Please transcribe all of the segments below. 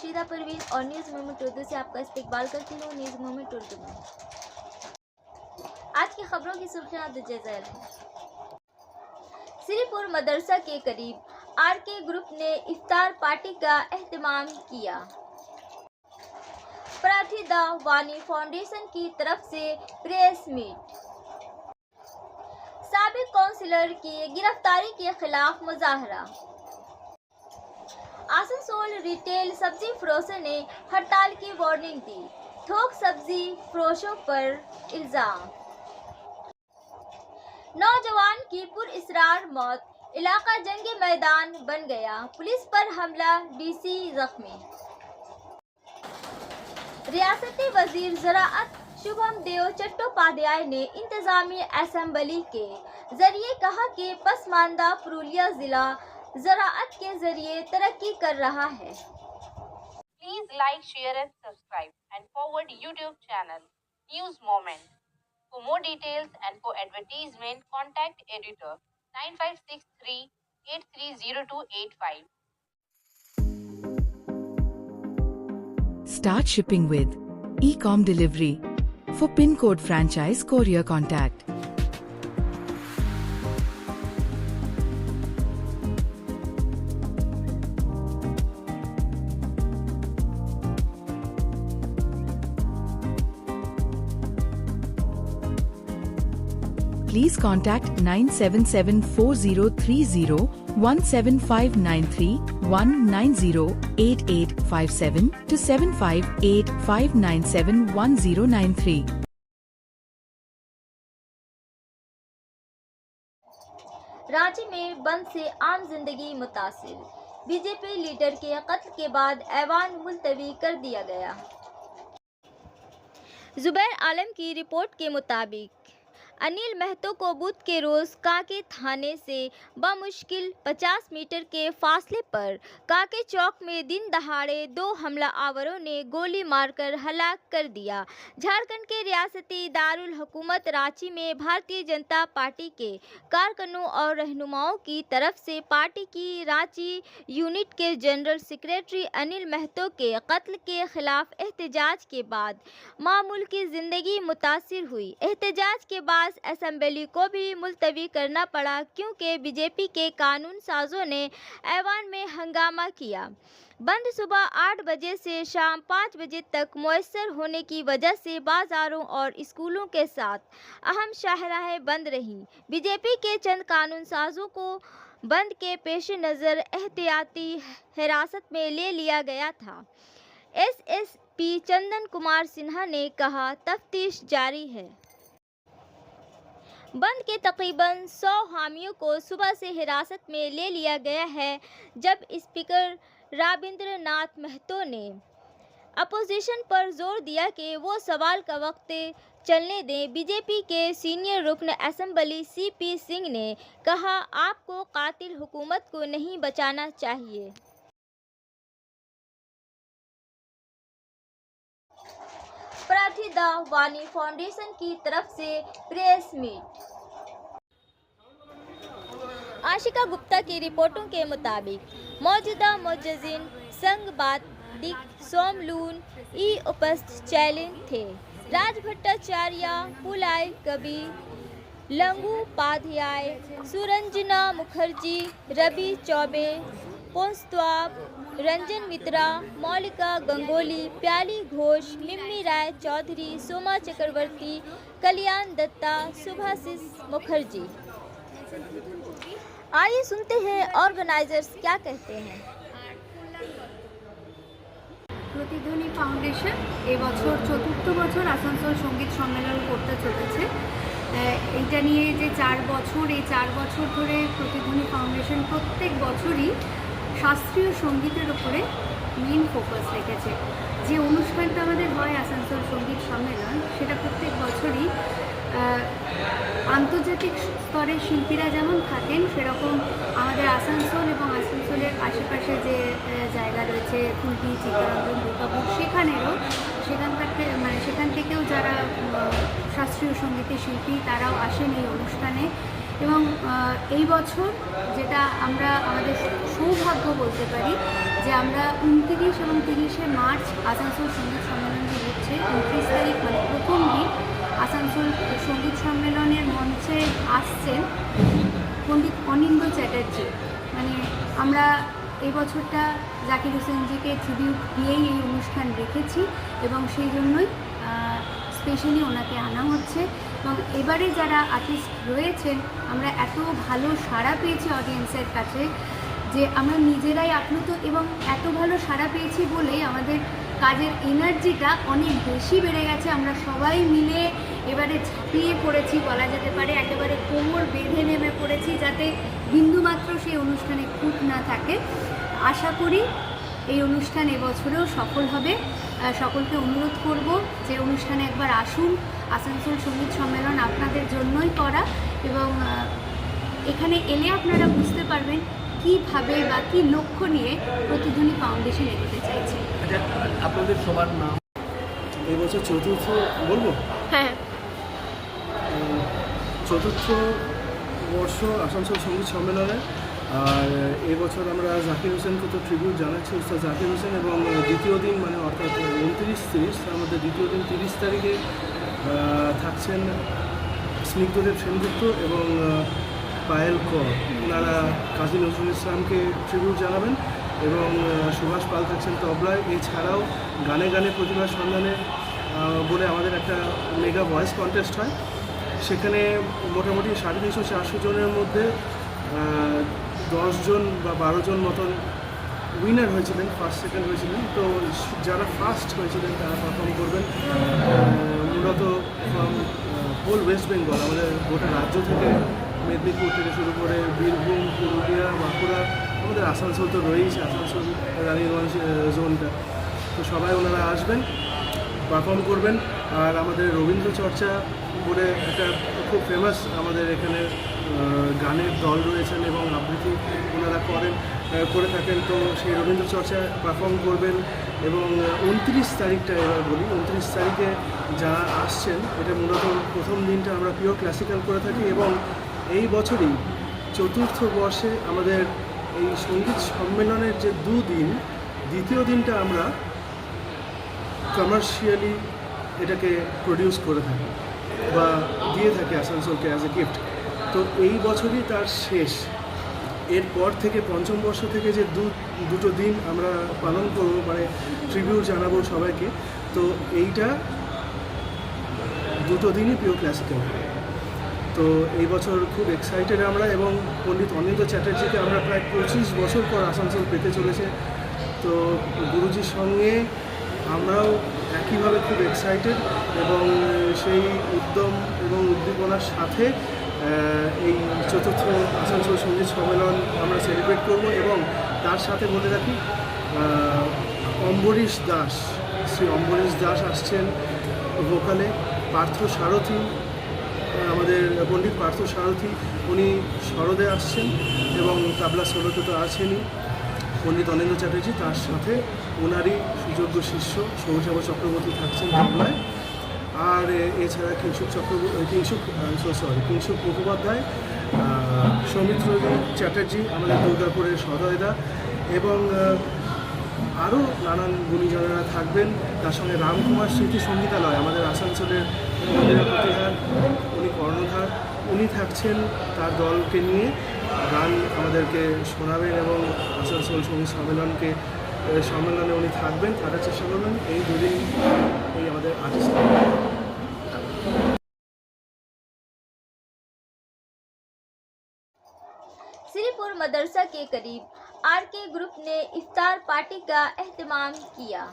राशिदा परवीन और news moment Urdu से आपका इस्तकबाल करती हूँ। न्यूज़ मोमेंट उर्दू में आज की खबरों की सुर्खियां दर्ज हैं। श्रीपुर मदरसा के करीब आरके ग्रुप ने इफ्तार पार्टी का एहतमाम किया। प्रार्थीदा वानी फाउंडेशन की तरफ से प्रेस मीट। साबिक काउंसिलर की गिरफ्तारी के खिलाफ मुजाहरा। आसनसोल रिटेल सब्जी फरोशों ने हड़ताल की वार्निंग दी। थोक सब्जी फरोशों पर इल्जाम। नौजवान की पुरअसरार मौत, इलाका जंगी मैदान बन गया। पुलिस पर हमला, डीसी जख्मी। रियासती वजीर ज़राअत शुभम देव चट्टोपाध्याय ने इंतजामी असेंबली के जरिए कहा कि पसमानदा पुरुलिया जिला ज़राअत के जरिए तरक्की कर रहा है। Please like, share and subscribe and forward YouTube channel News Moment. For more details and for advertisement, contact editor 9563 830285. Start shipping with e-com delivery. For pin code franchise courier contact please contact 977430175931908857 to 7585971093. Ranchi में बंद से आम जिंदगी मुतासिर। BJP leader के कत्ल के बाद ऐवान मुलतवी कर दिया गया। जुबैर आलम की रिपोर्ट के मुताबिक अनिल महतो को बुध के रोज काके थाने से बमुश्किल 50 मीटर के फासले पर काके चौक में दिन दहाड़े 2 हमला आवरों ने गोली मारकर हलाक कर दिया। झारखंड के रियासती दारुल हुकूमत रांची में भारतीय जनता पार्टी के कारकुनों और रहनुमाओं की तरफ से पार्टी की रांची यूनिट के जनरल सेक्रेटरी अनिल महतो के कत्ल के खिलाफ एहतजाज के बाद मामूल की जिंदगी मुतासिर हुई। एहतजाज के बाद असेंबली को भी मुलतवी करना पड़ा क्योंकि बीजेपी के कानून साजों ने ऐवान में हंगामा किया। बंद सुबह 8 बजे से शाम 5 बजे तक मुयस्सर होने की वजह से बाजारों और स्कूलों के साथ अहम शाहराहें बंद रहीं। बीजेपी के चंद कानून साजों को बंद के पेश नज़र एहतियाती हिरासत में ले लिया गया था। एसएसपी चंदन कुमार सिन्हा ने कहा, तफ्तीश जारी है। बंद के तकरीबन 100 हामियों को सुबह से हिरासत में ले लिया गया है। जब स्पीकर राबिंद्र नाथ महतो ने अपोजिशन पर जोर दिया कि वो सवाल का वक्त चलने दें, बीजेपी के सीनियर रुकन असेंबली सीपी सिंह ने कहा, आपको कातिल हुकूमत को नहीं बचाना चाहिए। प्रार्थीदा वानी फाउंडेशन की तरफ से प्रेस मीट। आशिका गुप्ता की रिपोर्टों के मुताबिक मौजूदा मुअज्जिज़ीन संघ बादिक सोमलून ई उपस्थित चैलेंज थे। राज भट्टाचार्य, पुलाई कवि, लंगोपाध्याय, सुरंजना मुखर्जी, रवि चौबे, पोंस्तवाब, रंजन मित्रा, मौलिका गंगोली, प्याली घोष, मिम्मी राय चौधरी, सोमा चक्रवर्ती, कल्याण दत्ता, सुभाषिस मुखर्जी। आइए सुनते हैं ऑर्गेनाइजर्स क्या कहते हैं। প্রতিধ্বনি ফাউন্ডেশন এবছর ৪র্থ বছর আসানসোল সঙ্গীত সম্মেলন করতে চলেছে। এইটা নিয়ে যে 4 বছর, এই 4 বছর ধরে প্রতিধ্বনি ফাউন্ডেশন প্রত্যেক বছরই শাস্ত্রীয় সঙ্গীতের উপরে মেন ফোকাস রেখেছে। যে অনুষ্ঠানটা আমাদের হয় আসানসোল সঙ্গীত সম্মেলন, সেটা প্রত্যেক বছরই আন্তর্জাতিক স্তরের শিল্পীরা যেমন থাকেন, সেরকম আমাদের আসানসোল এবং আসানসোলের আশেপাশে যে জায়গা রয়েছে কুলটি, চিত্তরঞ্জন, দুর্গাপুর, সেখান থেকেও যারা শাস্ত্রীয় সঙ্গীতের শিল্পী তারাও আসেন এই অনুষ্ঠানে এবং এই বছর যেটা আমরা আমাদের সৌভাগ্য বলতে পারি যে আমরা 29 এবং 30শে মার্চ আসানসোল সঙ্গীত সম্মেলন যে হচ্ছে 29 তারিখ মানে প্রথম দিন আসানসোল সঙ্গীত সম্মেলনের মঞ্চে আসছেন পণ্ডিত অনিন্দ্য চ্যাটার্জি। মানে আমরা এই বছরটা জাকির হোসেনজিকে ট্রিবিউট দিয়েই এই অনুষ্ঠান রেখেছি এবং সেই জন্যই স্পেশালি ওনাকে আনা হচ্ছে। এবং এবারে যারা আর্টিস্ট রয়েছেন আমরা এত ভালো সাড়া পেয়েছি অডিয়েন্সের কাছে যে আমরা নিজেরাই আপ্লুত এবং এত ভালো সাড়া পেয়েছি বলেই আমাদের কাজের এনার্জিটা অনেক বেশি বেড়ে গেছে। আমরা সবাই মিলে এবারে ঝাঁপিয়ে পড়েছি বলা যেতে পারে, একেবারে কোমর বেঁধে নেমে পড়েছি যাতে বিন্দুমাত্র সেই অনুষ্ঠানে খুঁত না থাকে। আশা করি এই অনুষ্ঠান এবছরেও সফল হবে। সকলকে অনুরোধ করব যে অনুষ্ঠানে একবার আসুন। আসানসোল সঙ্গীত সম্মেলন আপনাদের জন্যই করা এবং এখানে এলে আপনারা বুঝতে পারবেন কীভাবে বা কী লক্ষ্য নিয়ে প্রতিধ্বনি ফাউন্ডেশন এগোতে চাইছে। আপনাদের সবার নাম? এই বছর চতুর্থ বলবো। হ্যাঁ, চতুর্থ বর্ষ আসানসোল সঙ্গীত সম্মেলনে। আর এবছর আমরা জাকির হোসেনকে তো ট্রিবিউট জানাচ্ছি, উস্তাদ জাকির হোসেন, এবং দ্বিতীয় দিন মানে অর্থাৎ 29-30 তার মধ্যে দ্বিতীয় দিন 30 তারিখে থাকছেন স্নিগ্ধদেব সেনগুপ্ত এবং পায়েল কর। ওনারা কাজী নজরুল ইসলামকে ট্রিবিউট জানাবেন এবং সুভাষ পাল থাকছেন তবলায়। এছাড়াও গানে গানে প্রতিভার সন্ধানে বলে আমাদের একটা মেগা ভয়েস কন্টেস্ট হয়, সেখানে মোটামুটি 350-400 জনের মধ্যে 10 জন বা 12 জন মতন উইনার হয়েছিলেন, ফার্স্ট সেকেন্ড হয়েছিলেন। তো যারা ফার্স্ট হয়েছিলেন তারা পারফর্ম করবেন মূলত ফ্রম হোল ওয়েস্ট বেঙ্গল, আমাদের গোটা রাজ্য থেকে, মেদিনীপুর থেকে শুরু করে বীরভূম, পুরুলিয়া, বাঁকুড়া, আমাদের আসানসোল তো রয়েছে, আসানসোল রানীগঞ্জ জোনটা। তো সবাই ওনারা আসবেন, পারফর্ম করবেন। আর আমাদের রবীন্দ্র চর্চা বলে একটা খুব ফেমাস আমাদের এখানে গানের দল রয়েছেন এবং আবৃত্তি ওনারা করে থাকেন। তো সেই রবীন্দ্র চর্চা পারফর্ম করবেন। এবং 29 তারিখটা এবার বলি, 29 তারিখে যারা আসছেন, এটা মূলত প্রথম দিনটা আমরা পিওর ক্লাসিক্যাল করে থাকি এবং এই বছরই চতুর্থ বর্ষে আমাদের এই সঙ্গীত সম্মেলনের যে দুদিন, দ্বিতীয় দিনটা আমরা কমার্শিয়ালি এটাকে প্রডিউস করে থাকি বা দিয়ে থাকি আসানসোলকে অ্যাজ এ গিফট। তো এই বছরই তার শেষ। এরপর থেকে পঞ্চম বর্ষ থেকে যে দুটো দিন আমরা পালন করব, মানে ট্রিবিউট জানাবো সবাইকে, তো এইটা দুটো দিনই পিওর ক্লাসিক্যাল। তো এই বছর খুব এক্সাইটেড আমরা এবং পণ্ডিত অনিন্দ্য চ্যাটার্জিকে আমরা প্রায় 25 বছর পর আসানসোল পেতে চলেছে। তো গুরুজির সঙ্গে আমরাও একইভাবে খুব এক্সাইটেড এবং সেই উদ্যম এবং উদ্দীপনার সাথে এই চতুর্থ আসানসোল সঙ্গীত সম্মেলন আমরা সেলিব্রেট করব। এবং তার সাথে বলে রাখি, অম্বরীশ দাস, শ্রী অম্বরীশ দাস আসছেন ভোকালে, পার্থ সারথী, আমাদের পণ্ডিত পার্থ সারথী উনি সরদে আসছেন এবং তাবলা সোলোতে তো আছেনই পণ্ডিত অনিন্দ্য চ্যাটার্জি, তার সাথে ওনারই সুযোগ্য শিষ্য সৌরভ চক্রবর্তী থাকছেন তবলায়। আর এছাড়া কিংশুক মুখোপাধ্যায়, সৌমিত্র চ্যাটার্জি আমাদের দুর্গাপুরের সদয়দা এবং আরও নানান গুণীজনেরা থাকবেন। তার সঙ্গে রামকুমার স্মৃতি সঙ্গীতালয়, আমাদের আসানসোলের প্রতিহার, উনি কর্ণধার, উনি থাকছেন তার দলকে নিয়ে, গান আমাদেরকে শোনাবেন এবং আসানসোল সঙ্গীত সম্মেলনে উনি থাকবেন, থাকার চেষ্টা করবেন। এই দুদিন এই আমাদের আর্টিস্ট। श्रीपुर मदरसा के करीब आरके ग्रुप ने इफ्तार पार्टी का एहतमाम किया।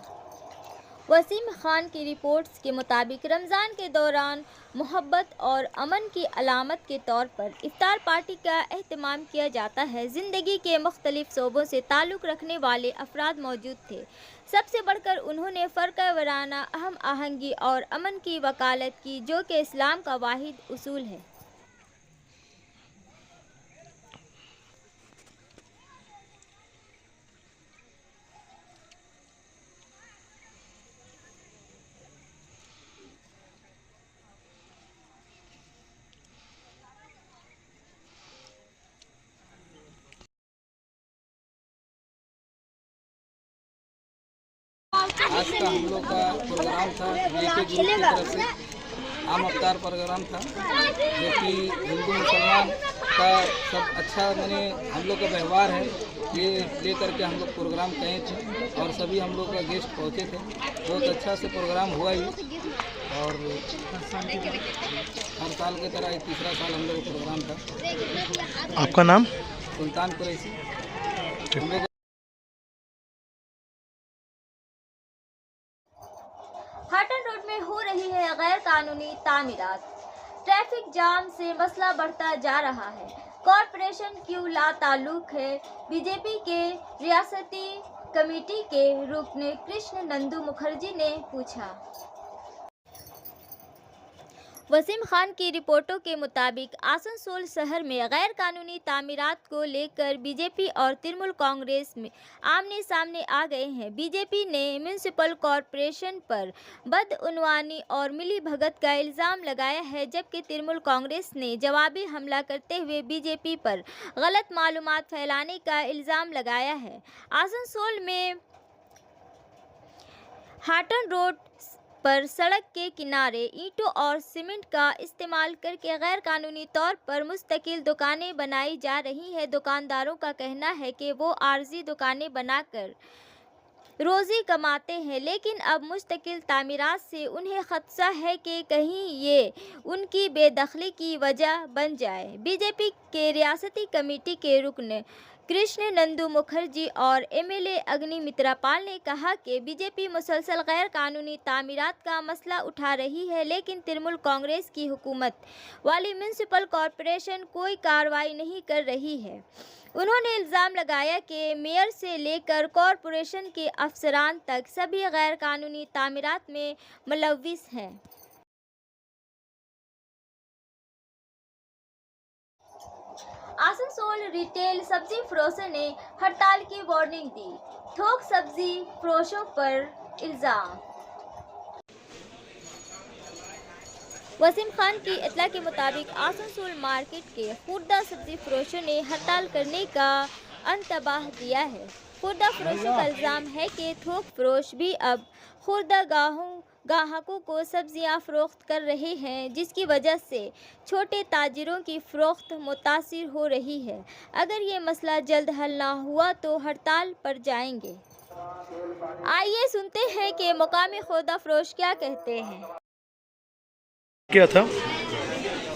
वसीम खान की रिपोर्ट्स के मुताबिक रमज़ान के दौरान मोहब्बत और अमन की अलामत के तौर पर इफ्तार पार्टी का एहतमाम किया जाता है। ज़िंदगी के मुख्तलिफ शोबों से ताल्लुक़ रखने वाले अफराद मौजूद थे। सबसे बढ़कर उन्होंने फ़र्क़ वाराना अहम आहंगी और अमन की वकालत की, जो कि इस्लाम का वाहिद उसूल है। आज का हम लोग का प्रोग्राम था बीजेपी ग्रुप की तरफ से आम अवतार प्रोग्राम था, जो कि हिंदू मुसलमान का सब अच्छा मैंने हम लोग का व्यवहार है ये लेकर के हम लोग प्रोग्राम किए थे और सभी हम लोग का गेस्ट पहुँचे थे। बहुत अच्छा से प्रोग्राम हुआ ही और हर साल की तरह तीसरा साल हम लोग का प्रोग्राम था। आपका नाम? सुल्तान कुरैशी। हम लोग हाटन रोड में हो रही है गैर कानूनी तामीरात। ट्रैफिक जाम से मसला बढ़ता जा रहा है। कॉरपोरेशन क्यों ला ताल्लुक है? बीजेपी के रियासती कमेटी के रुकन कृष्ण नंदू मुखर्जी ने पूछा। वसीम खान की रिपोर्टों के मुताबिक आसनसोल शहर में गैर कानूनी तामीरात को लेकर बीजेपी और तृणमूल कांग्रेस में आमने सामने आ गए हैं। बीजेपी ने म्यूनिसिपल कॉरपोरेशन पर बदउनवानी और मिलीभगत का इल्ज़ाम लगाया है, जबकि तृणमूल कांग्रेस ने जवाबी हमला करते हुए बीजेपी पर गलत मालूमात फैलाने का इल्ज़ाम लगाया है। आसनसोल में हाटन रोड पर सड़क के किनारे ईंटों और सीमेंट का इस्तेमाल करके गैर कानूनी तौर पर मुस्तकिल दुकानें बनाई जा रही हैं। दुकानदारों का कहना है कि वो आर्जी दुकानें बनाकर रोज़ी कमाते हैं, लेकिन अब मुस्तकिल तामीरात से उन्हें खदशा है कि कहीं ये उनकी बेदखली की वजह बन जाए। बीजेपी के रियासती कमेटी के रुकन कृष्ण नंदू मुखर्जी और एमएलए अग्निमित्रा पाल ने कहा कि बीजेपी मुसलसल गैर कानूनी तामीरात का मसला उठा रही है, लेकिन तृणमूल कांग्रेस की हुकूमत वाली म्यूनिसिपल कॉरपोरेशन कोई कार्रवाई नहीं कर रही है। उन्होंने इल्ज़ाम लगाया कि मेयर से लेकर कॉरपोरेशन के अफसरान तक सभी गैर कानूनी तामीरात में मुलव्विस हैं। आसनसोल रिटेल सब्जी फरोशों ने हड़ताल की वार्निंग दी। थोक सब्जी फरोशों पर इल्ज़ाम। वसीम खान की इत्तला के मुताबिक आसनसोल मार्केट के खुर्दा सब्जी फरोशों ने हड़ताल करने का अंतबाह दिया है। खुर्दा फरोशों का इल्ज़ाम है कि थोक फरोश भी अब खुर्दा गाहकों को सब्जियां फरोख्त कर रहे हैं, जिसकी वजह से छोटे ताजिरों की फरोख्त मुतासिर हो रही है। अगर ये मसला जल्द हल ना हुआ तो हड़ताल पर जाएंगे। आइए सुनते हैं कि मुकामी खुर्दा फरोश क्या कहते हैं। क्या था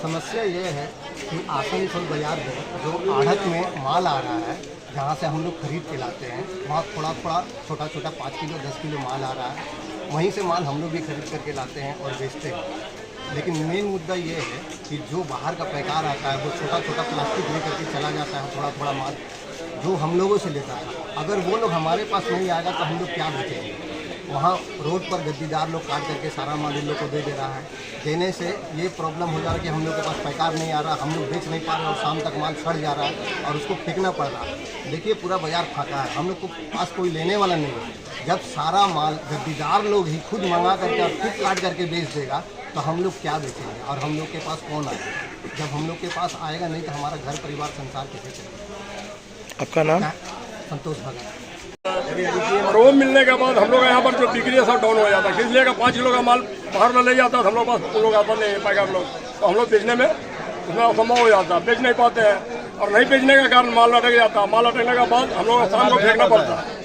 समस्या ये है कि आसनसोल बाजार में जो आढ़त में माल आ रहा है, जहाँ से हम लोग खरीद के लाते हैं, वहाँ थोड़ा छोटा 5 किलो 10 किलो माल आ रहा है। वहीं से माल हम लोग भी खरीद करके लाते हैं और बेचते हैं। लेकिन मेन मुद्दा ये है कि जो बाहर का पैकार आता है वो छोटा प्लास्टिक ले करके चला जाता है, थोड़ा माल जो हम लोगों से लेता है। अगर वो लोग हमारे पास नहीं आएगा तो हम लोग क्या बेचेंगे? वहाँ रोड पर गद्दीदार लोग काट करके सारा माल इन लोग को दे रहा है। देने से ये प्रॉब्लम हो जा रहा है कि हम लोग के पास पैकार नहीं आ रहा, हम लोग बेच नहीं पा रहे और शाम तक माल सड़ जा रहा है और उसको फेंकना पड़ रहा है। देखिए पूरा बाजार फाका है, हम लोग को पास कोई लेने वाला नहीं है। जब सारा माल गद्दीदार लोग ही खुद मंगा करके और खुद काट करके बेच देगा तो हम लोग क्या बेचेंगे और हम लोग के पास कौन आएगा? जब हम लोग के पास आएगा नहीं तो हमारा घर परिवार संसार कैसे चलेगा? आपका नाम? संतोष भगत। रोम मिलने के बाद हम लोग यहाँ पर जो बिक्री है सब डाउन हो जाता है। इसलिए 5 किलो का माल बाहर में ले जाता है, हम लोग पास लोग आता नहीं पैकार लोग, तो हम लोग बेचने में उसमें असंभव हो जाता है, बेच नहीं पाते हैं। और नहीं बेचने के कारण माल अटक जाता है। माल अटकने के बाद हम लोग शाम को फेंकना पड़ता है।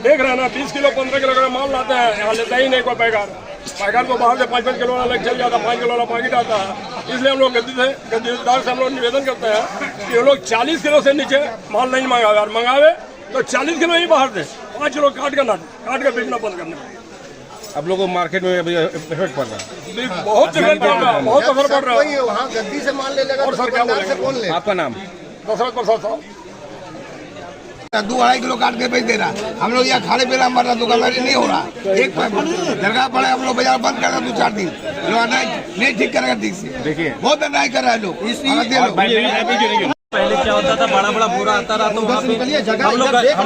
देख रहे हैं ना, 20 किलो 15 किलो का माल लाते हैं, यहाँ लेता ही नहीं कोई पैकार को बाहर से 5-5 किलो वाला चल जाता है, 5 किलो वाला पैकेट आता है। इसलिए हम लोग गद्दीदार से हम लोग निवेदन करते हैं कि वो लोग 40 किलो से नीचे माल नहीं मंगावे, और मंगावे तो 40 किलो ही बाहर दे, 5 किलो काट कर बेचना बंद करने पड़ेगा। आप लोगों को मार्केट में अभी इफेक्ट पड़ रहा है? बहुत इफेक्ट पड़ रहा है, बहुत असर पड़ रहा है। वहाँ गद्दी से माल ले लेगा और सर क्या बोलेंगे? आपका नाम? दशरथ प्रसाद साहब। 2-2.5 किलो काट के बेच दे रहा। हम लोग यहाँ खाने पीना मर रहा, दुकानदारी नहीं हो रहा। एक दरगाह पड़े हम लोग बाजार बंद कर रहे 2-4 दिन, नहीं ठीक करेगा ठीक से। देखिए बहुत अन्याय कर रहा है लोग। पहले क्या होता था, बड़ा बड़ा बोरा आता रहा तो वहाँ पे हम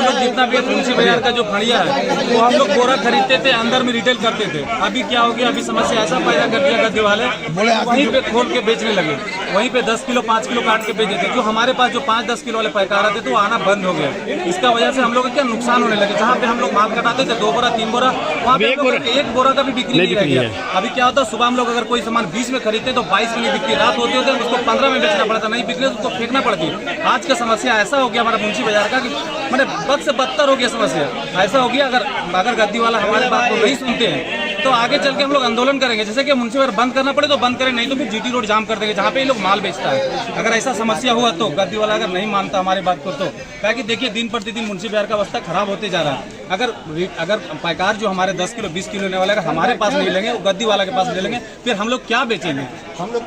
लोग जितना भी मुंशी बाजार का जो फड़िया है वो हम लोग बोरा खरीदते थे, अंदर में रिटेल करते थे। अभी क्या हो गया, अभी समस्या ऐसा पैदा कर दिया गद्दे वाले, वहीं पे खोल के बेचने लगे, वहीं पे 10 किलो 5 किलो काट के बेच देते। जो हमारे पास जो 5-10 किलो वाले पैकार आते थे वो आना बंद हो गया। इसका वजह से हम लोग क्या नुकसान होने लगे। जहाँ पे हम लोग माल कटाते थे 2 बोरा 3 बोरा, वहाँ पे एक बोरा का भी बिक्री नहीं रह गया। अभी क्या होता है, सुबह हम लोग अगर कोई सामान 20 में खरीदते तो 22 में नहीं बिकती, रात होते होते उसको 15 में बेचना पड़ता, नहीं बिकने तो उसको फेंकना पड़ती। आज का समस्या ऐसा हो गया हमारा मुंशी बाजार का कि मैंने बद से बदतर हो गया समस्या। ऐसा हो गया अगर गद्दी वाला हमारे बात को नहीं सुनते हैं तो आगे चल के हम लोग आंदोलन करेंगे। जैसे कि मुंशी बाजार बंद करना पड़े तो बंद करें, नहीं तो फिर जीटी रोड जाम कर देंगे जहाँ पे ये लोग माल बेचता है। अगर ऐसा समस्या हुआ तो गद्दी वाला अगर नहीं मानता हमारी बात को तो क्या कि देखिए दिन प्रतिदिन मुंशी बाजार का अवस्था खराब होते जा रहा है। अगर पैकार जो हमारे 10 किलो 20 किलो लेने वाले अगर हमारे पास नहीं लेंगे, गद्दी वाला के पास ले लेंगे, फिर हम लोग क्या बेचेंगे?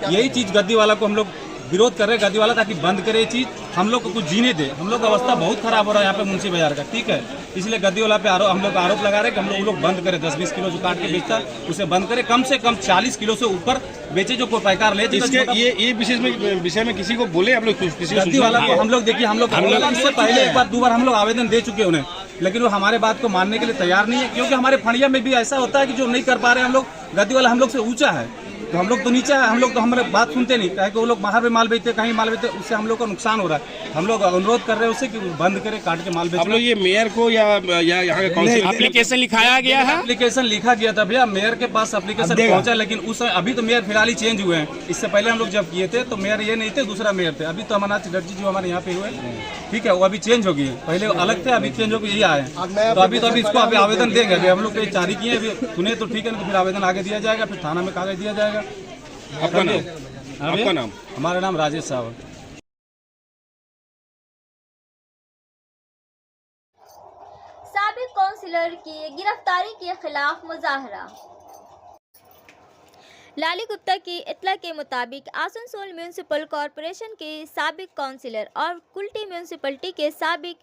यही चीज गद्दी वाला को हम लोग विरोध कर रहे हैं, गद्दी वाला ताकि बंद करे ये चीज, हम लोग को कुछ जीने दे। हम लोग का अवस्था बहुत खराब हो रहा है यहाँ पे मुंशी बाजार का, ठीक है। इसलिए गद्दी वाला पे हम लोग आरोप लगा रहे हैं कि हम लोग बंद करें, 10-20 किलो जो काट के बेचता उसे बंद करें, कम से कम 40 किलो से ऊपर बेचे जो कोई पैकार ले। ये विषय में किसी को बोले हम लोग? गद्दी वाला को हम लोग देखिए हम लोग इससे पहले 1-2 बार हम लोग आवेदन दे चुके उन्हें, लेकिन वो हमारे बात को मानने के लिए तैयार नहीं है। क्योंकि हमारे फड़िया में भी ऐसा होता है कि जो नहीं कर पा रहे हम लोग, गद्दी वाला हम लोग से ऊंचा है तो हम लोग तो नीचा है, हम लोग तो हमारे बात सुनते नहीं, क्या कि वो लोग बाहर में माल बेचते, कहीं माल बेचते, उससे हम लोग का नुकसान हो रहा है। हम लोग अनुरोध कर रहे हैं उससे कि बंद करे काट के माल बेचना। आप लोग ये मेयर को या यहाँ के काउंसिल एप्लीकेशन लिखाया गया है? एप्लीकेशन लिखा गया था भैया, मेयर के पास एप्लीकेशन पहुंचा, लेकिन उस अभी तो मेयर फिलहाल ही चेंज हुए हैं। इससे पहले हम लोग जब किए थे तो मेयर ये नहीं थे, दूसरा मेयर थे। अभी तो अमरनाथ चटर्जी जो हमारे यहाँ पे हुए, ठीक है, वो अभी चेंज हो गई है, पहले अलग थे अभी चेंज होकर यही आए हैं। तो अभी इसको अभी आवेदन देंगे, अभी हम लोग जारी किए, अभी सुने तो ठीक है, तो फिर आवेदन आगे दिया जाएगा, फिर थाना में कागज दिया जाएगा। आपका नाम? हमारा नाम राजेश सावंत। साबिक काउंसिलर की गिरफ्तारी के खिलाफ मुजाहरा। लाली गुप्ता की इत्तला के मुताबिक आसनसोल म्यूनिसिपल कॉरपोरेशन के साबिक काउंसिलर और कुल्टी म्यूनिसिपलिटी के साबिक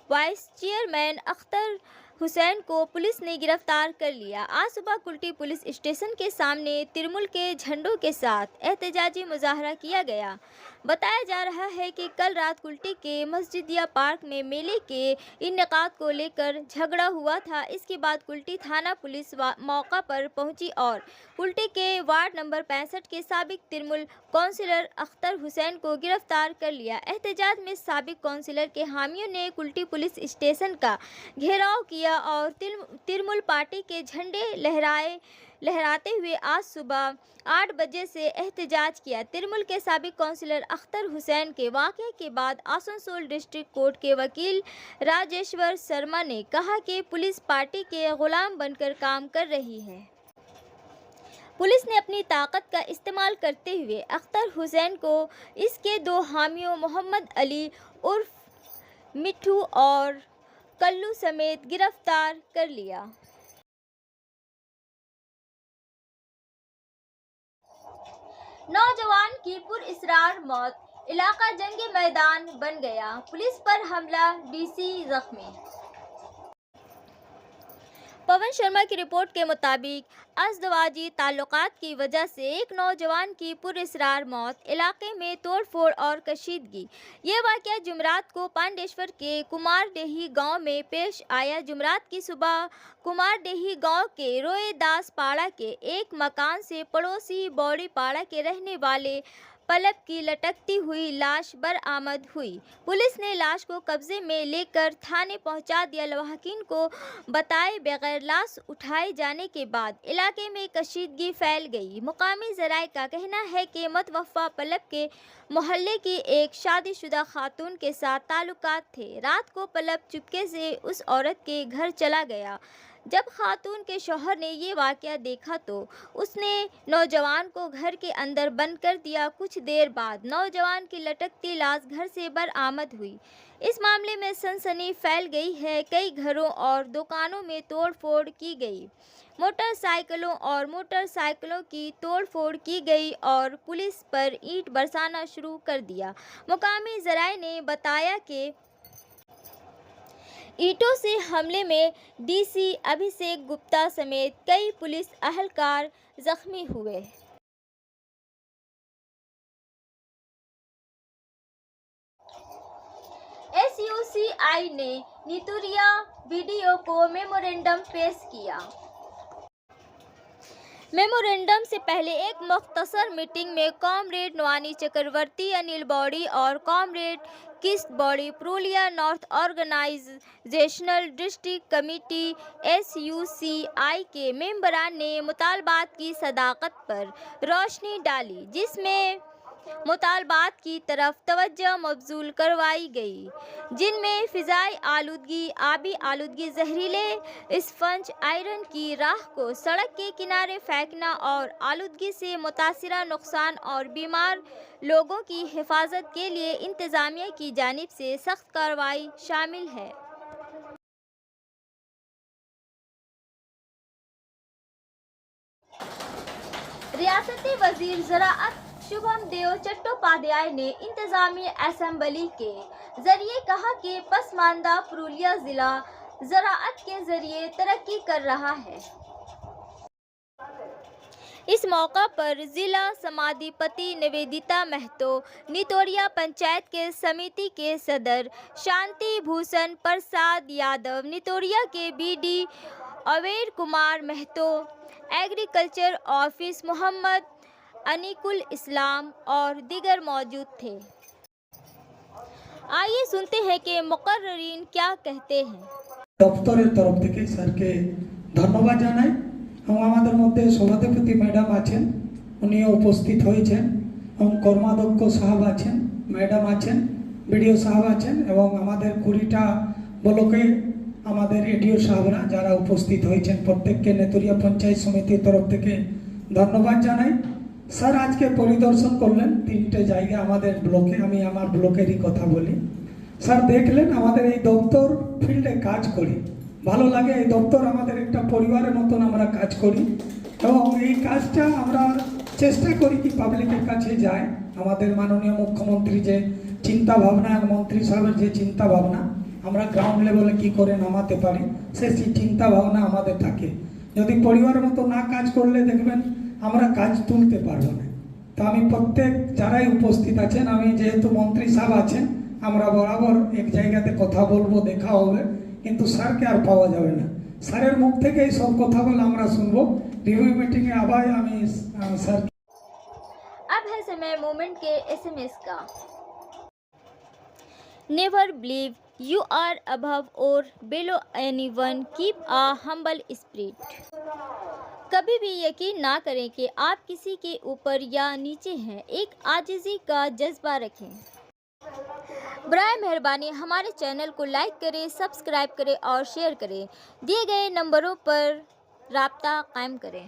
वाइस चेयरमैन अख्तर हुसैन को पुलिस ने गिरफ्तार कर लिया। आज सुबह कुल्टी पुलिस स्टेशन के सामने तिरमुल के झंडों के साथ एहतजाजी मुजाहरा किया गया। बताया जा रहा है कि कल रात कुल्टी के मस्जिदिया पार्क में मेले के इनेकाद को लेकर झगड़ा हुआ था। इसके बाद कुल्टी थाना पुलिस मौका पर पहुंची और कुल्टी के वार्ड नंबर 65 के साबिक तिरमुल काउंसिलर अख्तर हुसैन को गिरफ्तार कर लिया। एहतजाज में साबिक काउंसिलर के हामियों ने कुल्टी पुलिस स्टेशन का घेराव किया और तिरमुल पार्टी के झंडे लहराते हुए आज सुबह 8 बजे से एहतजाज किया। तिरमुल के साबिक काउंसिलर अख्तर हुसैन के वाक़े के बाद आसनसोल डिस्ट्रिक्ट कोर्ट के वकील राजेश्वर शर्मा ने कहा कि पुलिस पार्टी के गुलाम बनकर काम कर रही है। पुलिस ने अपनी ताकत का इस्तेमाल करते हुए अख्तर हुसैन को इसके 2 हामियों मोहम्मद अली उर्फ मिठू और कल्लू समेत गिरफ्तार कर लिया। नौजवान की पुरअसरार मौत, इलाका जंगी मैदान बन गया, पुलिस पर हमला, डीसी जख्मी। पवन शर्मा की रिपोर्ट के मुताबिक अज़दवाजी ताल्लुकात की वजह से एक नौजवान की पुरअसरार मौत, इलाके में तोड़फोड़ और कशीदगी। ये वाक़या जुमरात को पांडेश्वर के कुमारडेही गांव में पेश आया। जुमरात की सुबह कुमारडेही गांव के रोएदास पाड़ा के एक मकान से पड़ोसी बौड़ी पाड़ा के रहने वाले पलब की लटकती हुई लाश बरामद हुई। पुलिस ने लाश को कब्जे में लेकर थाने पहुंचा दिया। लवाहकीन को बताए बगैर लाश उठाए जाने के बाद इलाके में कशीदगी फैल गई। मुकामी ज़राए का कहना है कि मतवफ़ा पलब के मोहल्ले की एक शादीशुदा खातून के साथ ताल्लुकात थे। रात को पलब चुपके से उस औरत के घर चला गया। जब खातून के शौहर ने ये वाक़या देखा तो उसने नौजवान को घर के अंदर बंद कर दिया। कुछ देर बाद नौजवान की लटकती लाश घर से बरामद हुई। इस मामले में सनसनी फैल गई है। कई घरों और दुकानों में तोड़फोड़ की गई, मोटरसाइकिलों की तोड़फोड़ की गई और पुलिस पर ईंट बरसाना शुरू कर दिया। मुकामी ज़राए ने बताया कि ईंटों से हमले में डीसी अभिषेक गुप्ता समेत कई पुलिस अहलकार जख्मी हुए। SUCI ने नितुरिया वीडियो को मेमोरेंडम पेश किया। मेमोरेंडम से पहले एक मुख्तसर मीटिंग में कॉमरेड नवानी चक्रवर्ती, अनिल बॉडी और कॉमरेड किस्त Bauri Purulia north organisational district committee SUCI के मेंबरान ने मुतालबात की सदाकत पर रोशनी डाली, जिसमें मुतालबात की तरफ तवज्जो मबजूल करवाई गई, जिनमें फ़िज़ाई आलूदगी, आबी आलूदगी, जहरीले स्पंज आयरन की राख को सड़क के किनारे फेंकना और आलूदगी से मुतासिरा नुकसान और बीमार लोगों की हिफाजत के लिए इंतज़ामिया की जानिब से सख्त कार्रवाई शामिल है। रियासती वज़ीर ज़राअत शुभम देव चट्टोपाध्याय ने इंतज़ामी असम्बली के जरिए कहा कि पसमानदा पुरुलिया ज़िला ज़राअत के जरिए तरक्की कर रहा है। इस मौका पर ज़िला समाधिपति निवेदिता महतो, नितोरिया पंचायत के समिति के सदर शांति भूषण प्रसाद यादव, नितोरिया के BD अवेर कुमार महतो, एग्रीकल्चर ऑफिस मोहम्मद अनीकुल इस्लाम और दीगर मौजूद थे। आइए सुनते हैं कि मुकर्ररीन क्या कहते हैं। दफ्तरेर तरफ থেকে স্যারকে ধন্যবাদ জানাই এবং আমাদের মধ্যে সভাপতি ম্যাডাম আছেন, উনিও উপস্থিত হয়েছেন এবং কর্মাধ্যক্ষ সাহেব আছেন, ম্যাডাম আছেন, বিডিও সাহেব আছেন এবং আমাদের 20টা ব্লকে আমাদের এডিও সাহেবরা যারা উপস্থিত হয়েছেন প্রত্যেককে নেতরিয়া পঞ্চায়েত সমিতির তরফ থেকে ধন্যবাদ জানাই। স্যার আজকে পরিদর্শন করলেন 3টে জায়গা আমাদের ব্লকে, আমি আমার ব্লকেরই কথা বলি। স্যার দেখলেন আমাদের এই দপ্তর ফিল্ডে কাজ করি, ভালো লাগে। এই দপ্তর আমাদের একটা পরিবারের মতন আমরা কাজ করি এবং এই কাজটা আমরা চেষ্টা করি কি পাবলিকের কাছে যায়। আমাদের মাননীয় মুখ্যমন্ত্রী যে চিন্তা ভাবনা, মন্ত্রী সাহেবের যে চিন্তা ভাবনা, আমরা গ্রাউন্ড লেভেলে কি করে নামাতে পারি সেই চিন্তা ভাবনা আমাদের থাকে। যদি পরিবারের মতো না কাজ করলে দেখবেন আমরা কাজ তুলতে পারবো না। তো আমি প্রত্যেক যারাই উপস্থিত আছেন, আমি যেহেতু মন্ত্রী সাহেব আছেন, আমরা বরাবর এক জায়গাতে কথা বলবো, দেখা হবে, কিন্তু স্যারকে আর পাওয়া যাবে না। স্যারের মুখ থেকে এই সব কথাগুলো আমরা শুনবো। রিভিউ মিটিংয়ে আবার আমি স্যার। अब है समय मोमेंट के SMS का। Never believe you are above और below anyone, keep a humble spirit. कभी भी यकीन ना करें कि आप किसी के ऊपर या नीचे हैं, एक आजिज़ी का जज्बा रखें। बराए मेहरबानी हमारे चैनल को लाइक करें, सब्सक्राइब करें और शेयर करें। दिए गए नंबरों पर राब्ता कायम करें।